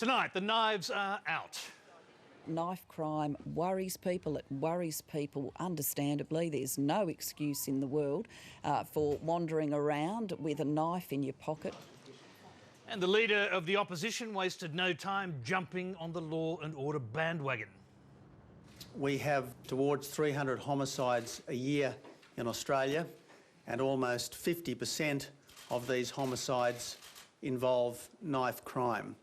Tonight, the knives are out. Knife crime worries people. It worries people understandably. There's no excuse in the world for wandering around with a knife in your pocket. And the leader of the opposition wasted no time jumping on the law and order bandwagon. We have towards 300 homicides a year in Australia, and almost 50% of these homicides involve knife crime.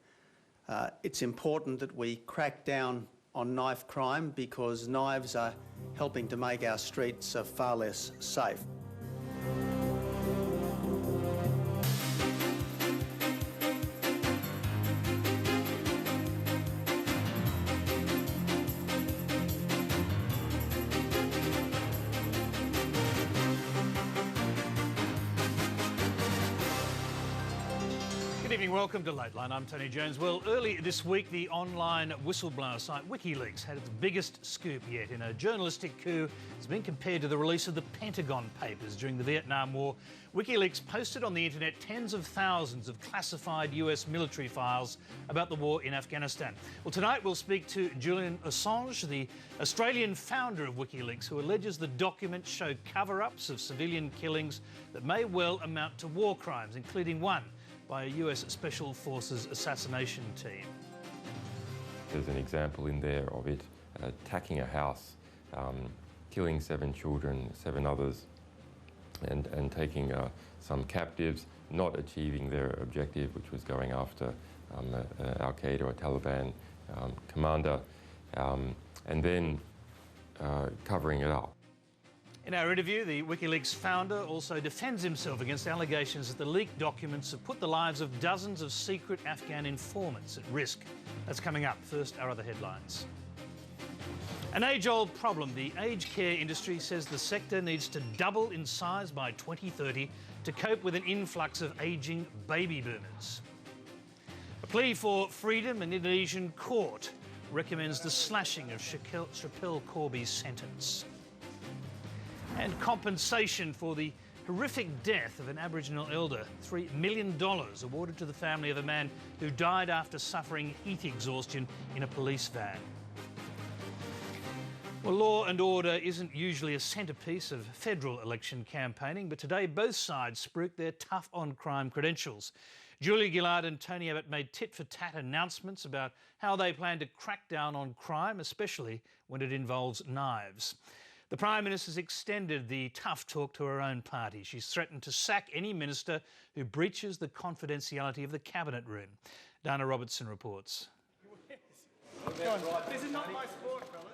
It's important that we crack down on knife crime because knives are helping to make our streets far less safe. Good evening, welcome to Lateline. I'm Tony Jones. Well, early this week, the online whistleblower site WikiLeaks had its biggest scoop yet in a journalistic coup. It's been compared to the release of the Pentagon Papers during the Vietnam War. WikiLeaks posted on the internet tens of thousands of classified US military files about the war in Afghanistan. Well, tonight we'll speak to Julian Assange, the Australian founder of WikiLeaks, who alleges the documents show cover-ups of civilian killings that may well amount to war crimes, including one by a US Special Forces assassination team. There's an example in there of it attacking a house, killing 7 children, 7 others, and taking some captives, not achieving their objective, which was going after Al-Qaeda or Taliban commander, and then covering it up. In our interview, the WikiLeaks founder also defends himself against allegations that the leaked documents have put the lives of dozens of secret Afghan informants at risk. That's coming up. First, our other headlines. An age-old problem. The aged care industry says the sector needs to double in size by 2030 to cope with an influx of ageing baby boomers. A plea for freedom. An Indonesian court recommends the slashing of Schapelle Corby's sentence. And compensation for the horrific death of an Aboriginal elder, $3 million awarded to the family of a man who died after suffering heat exhaustion in a police van. Well, law and order isn't usually a centrepiece of federal election campaigning, but today both sides spruiked their tough-on-crime credentials. Julia Gillard and Tony Abbott made tit-for-tat announcements about how they plan to crack down on crime, especially when it involves knives. The Prime Minister's extended the tough talk to her own party. She's threatened to sack any minister who breaches the confidentiality of the Cabinet room. Dana Robertson reports. This is not my sport, fellas.